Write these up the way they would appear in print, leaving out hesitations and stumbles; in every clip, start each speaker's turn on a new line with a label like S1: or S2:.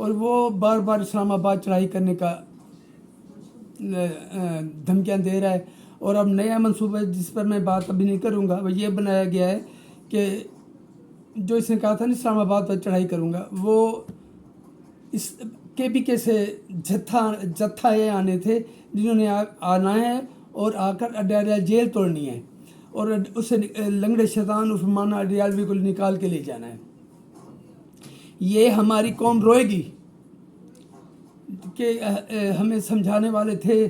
S1: اور وہ بار بار اسلام آباد چڑھائی کرنے کا دھمکیاں دے رہا ہے. اور اب نیا منصوبہ جس پر میں بات ابھی نہیں کروں گا وہ یہ بنایا گیا ہے کہ جو اس نے کہا تھا نا اسلام آباد پر چڑھائی کروں گا، وہ اس KPK سے جتھا یہ آنے تھے جنہوں نے آنا ہے اور آ کر اڈیالوی جیل توڑنی ہے اور اسے لنگڑے شیطان عثمان اڈیالوی کو نکال کے لے جانا ہے. یہ ہماری قوم روئے گی کہ ہمیں سمجھانے والے تھے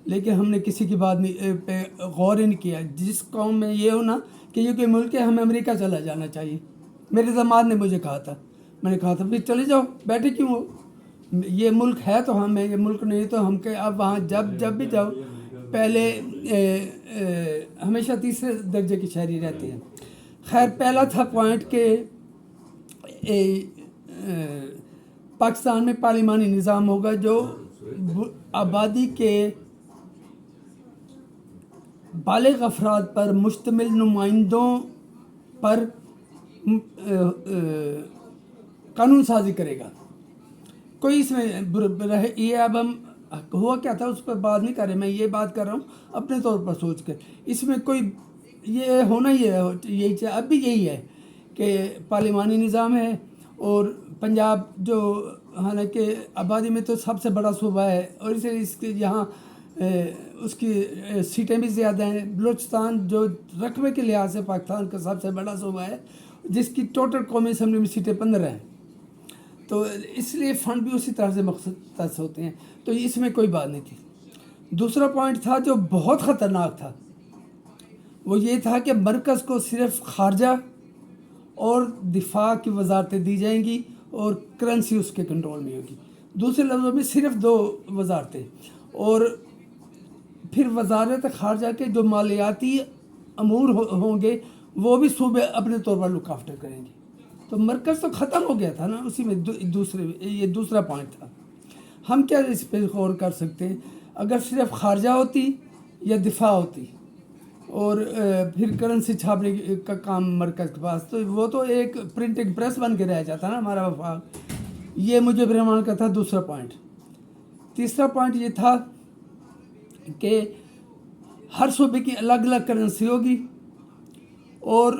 S1: لیکن ہم نے کسی کی بات پہ غور ہی نہیں کیا. جس قوم میں یہ ہونا کہ یہ کوئی ملک ہے ہمیں امریکہ چلا جانا چاہیے. میرے داماد نے مجھے کہا تھا، میں نے کہا تھا پھر چلے جاؤ، بیٹھے کیوں ہو؟ یہ ملک ہے تو ہم ہیں، یہ ملک نہیں تو ہم کہ اب وہاں جب بھی جاؤ پہلے ہمیشہ تیسرے درجے کی شہری رہتے ہیں. خیر، پہلا تھا پوائنٹ کہ پاکستان میں پارلیمانی نظام ہوگا جو آبادی کے بالغ افراد پر مشتمل نمائندوں پر قانون سازی کرے گا. کوئی اس میں یہ اب ہم ہوا کیا تھا اس پر بات نہیں کر رہے، میں یہ بات کر رہا ہوں اپنے طور پر سوچ کر. اس میں کوئی یہ ہونا ہی ہے، یہی اب بھی یہی ہے کہ پارلیمانی نظام ہے اور پنجاب جو حالانکہ آبادی میں تو سب سے بڑا صوبہ ہے اور اس کے یہاں اس کی سیٹیں بھی زیادہ ہیں. بلوچستان جو رقبے کے لحاظ سے پاکستان کا سب سے بڑا صوبہ ہے جس کی ٹوٹل قومی اسمبلی میں سیٹیں 15 ہیں، تو اس لیے فنڈ بھی اسی طرح سے مختص ہوتے ہیں. تو اس میں کوئی بات نہیں تھی. دوسرا پوائنٹ تھا جو بہت خطرناک تھا، وہ یہ تھا کہ مرکز کو صرف خارجہ اور دفاع کی وزارتیں دی جائیں گی اور کرنسی اس کے کنٹرول میں ہوگی. دوسرے لفظوں میں صرف 2 وزارتیں، اور پھر وزارت خارجہ کے جو مالیاتی امور ہوں گے وہ بھی صوبے اپنے طور پر لک آفٹر کریں گے. تو مرکز تو ختم ہو گیا تھا نا اسی میں. یہ دوسرا پوائنٹ تھا. ہم کیا اس پہ غور کر سکتے ہیں؟ اگر صرف خارجہ ہوتی یا دفاع ہوتی اور پھر کرنسی چھاپنے کا کام مرکز کے پاس، تو وہ تو ایک پرنٹنگ پریس بن کے رہ جاتا نا ہمارا وفاق. یہ مجھے برہمان کا تھا دوسرا پوائنٹ. تیسرا پوائنٹ یہ تھا کہ ہر صوبے کی الگ الگ کرنسی ہوگی اور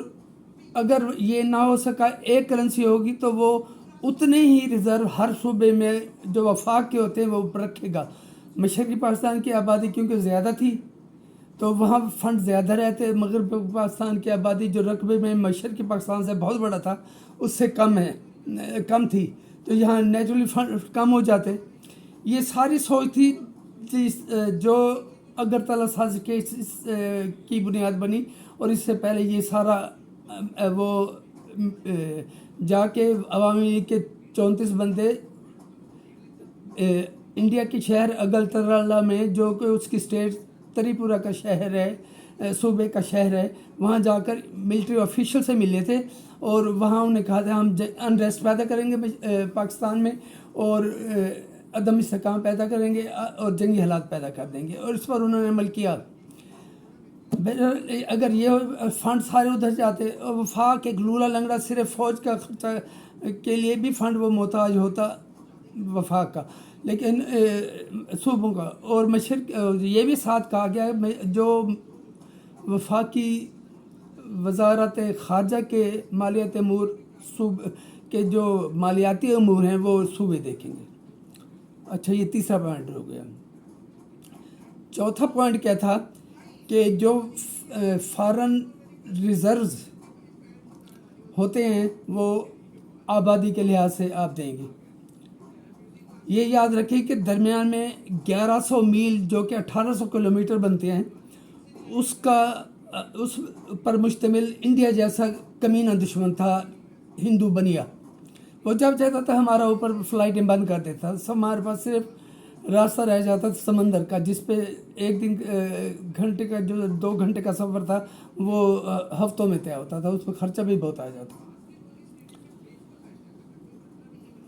S1: اگر یہ نہ ہو سکا ایک کرنسی ہوگی تو وہ اتنے ہی ریزرو ہر صوبے میں جو وفاق کے ہوتے ہیں وہ رکھے گا. مشرقی پاکستان کی آبادی کیونکہ زیادہ تھی تو وہاں فنڈ زیادہ رہتے. مغرب پاکستان کی آبادی جو رقبے میں مشرقی پاکستان سے بہت بڑا تھا اس سے کم تھی، تو یہاں نیچرلی فنڈ کم ہو جاتے. یہ ساری سوچ تھی جو اگرتلا سازش کی بنیاد بنی. اور اس سے پہلے یہ سارا وہ جا کے عوامی لیگ کے 34 بندے انڈیا کے شہر اگرتلا میں جو کہ اس کی اسٹیٹ تری پورہ کا شہر ہے، صوبے کا شہر ہے، وہاں جا کر ملٹری آفیشل سے ملے تھے اور وہاں انہوں نے کہا تھا ہم انریسٹ پیدا کریں گے پاکستان میں اور عدم استحکام پیدا کریں گے اور جنگی حالات پیدا کر دیں گے، اور اس پر انہوں نے عمل کیا. اگر یہ فنڈ سارے ادھر جاتے اور وفاق ایک لولا لنگڑا صرف فوج کا خرچہ کے لیے بھی فنڈ وہ محتاج ہوتا وفاق کا، لیکن صوبوں کا. اور مشرق یہ بھی ساتھ کہا گیا جو وفاقی وزارت خارجہ کے مالیاتی امور کے جو مالیاتی امور ہیں وہ صوبے دیکھیں گے. اچھا، یہ تیسرا پوائنٹ ہو گیا. چوتھا پوائنٹ کیا تھا کہ جو فارن ریزروز ہوتے ہیں وہ آبادی کے لحاظ سے آپ دیں گے. یہ یاد رکھیں کہ درمیان میں 1100 میل جو کہ 1800 کلومیٹر بنتے ہیں اس پر مشتمل انڈیا جیسا کمینہ دشمن تھا ہندو بنیا. وہ جب چاہتا تھا ہمارا اوپر فلائٹیں بند کر دیتا. ہمارے پاس صرف راستہ رہ جاتا تھا سمندر کا جس پہ ایک دن گھنٹے کا جو 2 گھنٹے کا سفر تھا وہ ہفتوں میں طے ہوتا تھا. اس پہ خرچہ بھی بہت آ جاتا.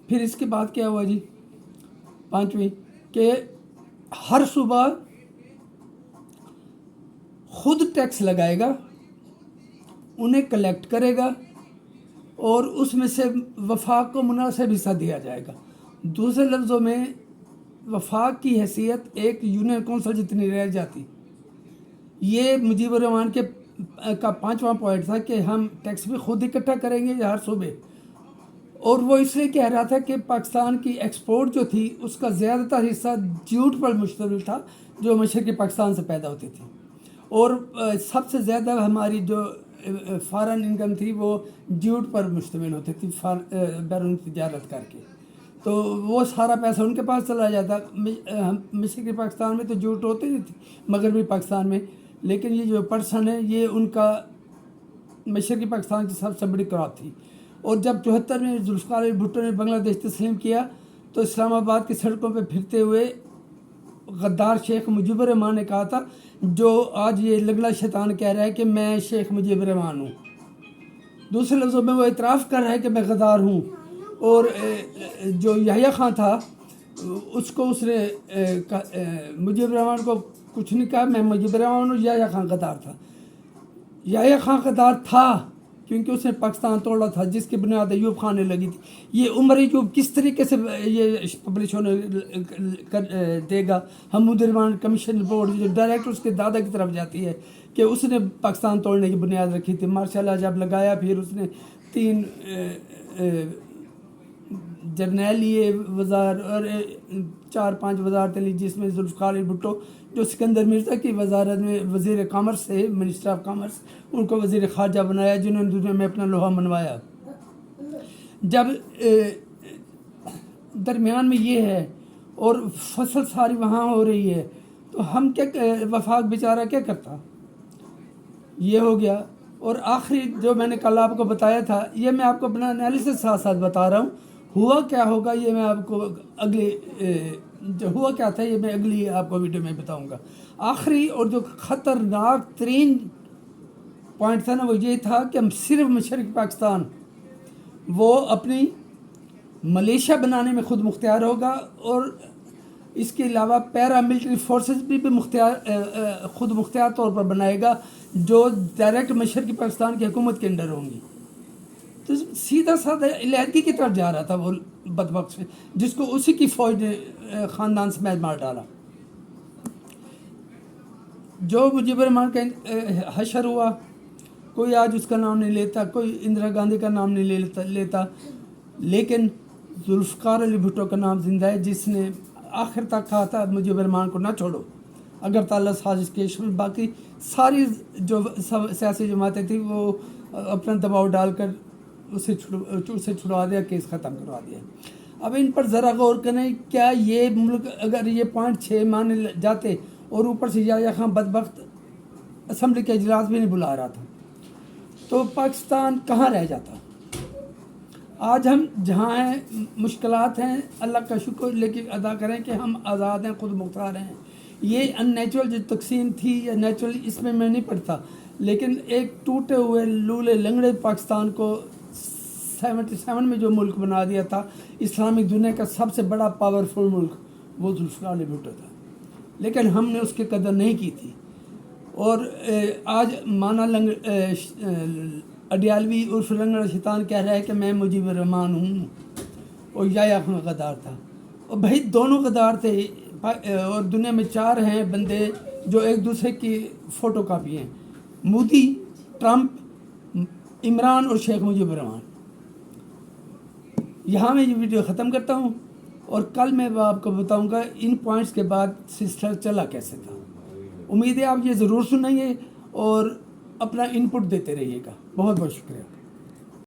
S1: پھر اس کے بعد کیا ہوا جی؟ 5ویں کہ ہر صوبہ خود ٹیکس لگائے گا، انہیں کلیکٹ کرے گا اور اس میں سے وفاق کو مناسب حصہ دیا جائے گا۔ دوسرے لفظوں میں وفاق کی حیثیت ایک یونین کونسل جتنی رہ جاتی۔ یہ مجیب الرحمان کا 5واں پوائنٹ تھا کہ ہم ٹیکس بھی خود اکٹھا کریں گے ہر صوبے، اور وہ اس لیے کہہ رہا تھا کہ پاکستان کی ایکسپورٹ جو تھی اس کا زیادہ تر حصہ جوٹ پر مشتمل تھا جو مشرقی پاکستان سے پیدا ہوتی تھی، اور سب سے زیادہ ہماری جو فارن انکم تھی وہ جوٹ پر مشتمل ہوتی تھی بیرون تجارت کر کے، تو وہ سارا پیسہ ان کے پاس چلا جاتا۔ مشرقی پاکستان میں تو جوٹ ہوتی نہیں تھی مغربی پاکستان میں، لیکن یہ جو پرسن ہے یہ ان کا مشرقی پاکستان کی سب سے بڑی کراپ تھی۔ اور جب 74 میں ذوالفقار علی بھٹو نے بنگلہ دیش تسلیم کیا تو اسلام آباد کی سڑکوں پہ پھرتے ہوئے غدار شیخ مجیب الرحمان نے کہا تھا، جو آج یہ لنگڑا شیطان کہہ رہا ہے کہ میں شیخ مجیب الرحمان ہوں، دوسرے لفظوں میں وہ اعتراف کر رہا ہے کہ میں غدار ہوں۔ اور جو یحییٰ خان تھا اس کو اس نے مجیب الرحمان کو کچھ نہیں کہا، میں مجیب الرحمان ہوں، یحییٰ خان غدار تھا۔ یحییٰ خان غدار تھا کیونکہ اس نے پاکستان توڑا تھا جس کی بنیاد ایوب خان نے لگی تھی۔ یہ عمر ایوب کس طریقے سے یہ پبلش ہونے دے گا؟ حمود الرحمان کمیشن رپورٹ جو ڈائریکٹ اس کے دادا کی طرف جاتی ہے کہ اس نے پاکستان توڑنے کی بنیاد رکھی تھی۔ ماشاءاللہ جب لگایا پھر اس نے 3 جرنیل لیے وزار اور 4-5 وزارتیں لی، جس میں ذوالفقار علی بھٹو جو سکندر مرزا کی وزارت میں وزیر کامرس تھے، منسٹر آف کامرس، ان کو وزیر خارجہ بنایا جنہوں نے دنیا میں اپنا لوہا منوایا۔ جب درمیان میں یہ ہے اور فصل ساری وہاں ہو رہی ہے تو ہم کیا وفاق بیچارہ کیا کرتا؟ یہ ہو گیا۔ اور آخری جو میں نے کل آپ کو بتایا تھا، یہ میں آپ کو اپنا انالیسس ساتھ ساتھ بتا رہا ہوں، ہوا کیا ہوگا یہ میں آپ کو جو ہوا کیا تھا یہ میں اگلی آپ کو ویڈیو میں بتاؤں گا۔ آخری اور جو خطرناک ترین پوائنٹ تھا نا وہ یہ تھا کہ ہم صرف مشرقی پاکستان وہ اپنی ملیشیا بنانے میں خود مختار ہوگا، اور اس کے علاوہ پیرا ملٹری فورسز بھی خود مختار طور پر بنائے گا جو ڈائریکٹ مشرقی پاکستان کی حکومت کے اندر ہوں گی۔ تو سیدھا سادہ علیحدگی کی طرف جا رہا تھا وہ بدبخت، جس کو اسی کی فوج نے خاندان سمیت مار ڈالا۔ جو مجیب الرحمان کا حشر ہوا، کوئی آج اس کا نام نہیں لیتا، کوئی اندرا گاندھی کا نام نہیں لیتا، لیکن ذوالفقار علی بھٹو کا نام زندہ ہے، جس نے آخر تک کہا تھا مجیب الرحمان کو نہ چھوڑو اگر تعالیٰ سازش کے شمول۔ باقی ساری جو سیاسی جماعتیں تھیں وہ اپنا دباؤ ڈال کر اسے چھڑوا دیا، کیس ختم کروا دیا۔ اب ان پر ذرا غور کریں، کیا یہ ملک اگر یہ 0.6 مانے جاتے اور اوپر سے یحییٰ خان بدبخت اسمبلی کے اجلاس بھی نہیں بلا رہا تھا تو پاکستان کہاں رہ جاتا؟ آج ہم جہاں ہیں مشکلات ہیں، اللہ کا شکر لیکن ادا کریں کہ ہم آزاد ہیں، خود مختار ہیں۔ یہ ان نیچرل جو تقسیم تھی یا نیچرل اس میں نہیں پڑتا، لیکن ایک ٹوٹے ہوئے لولے لنگڑے پاکستان کو 77 میں جو ملک بنا دیا تھا، اسلامک دنیا کا سب سے بڑا پاورفل ملک، وہ ذوالفقار علی بھٹو تھا، لیکن ہم نے اس کی قدر نہیں کی تھی۔ اور آج مانا اڈیالوی عرف لنگڑا شیطان کہہ رہا ہے کہ میں مجیب الرحمان ہوں، اور یحییٰ خان غدار تھا، اور بھائی دونوں غدار تھے، اور دنیا میں 4 ہیں بندے جو ایک دوسرے کی فوٹو کاپی ہیں، مودی، ٹرمپ، عمران اور شیخ مجیب الرحمان۔ یہاں میں یہ ویڈیو ختم کرتا ہوں، اور کل میں آپ کو بتاؤں گا ان پوائنٹس کے بعد سلسلہ چلا کیسے تھا۔ امید ہے آپ یہ ضرور سنیں گے اور اپنا ان پٹ دیتے رہیے گا۔ بہت بہت شکریہ۔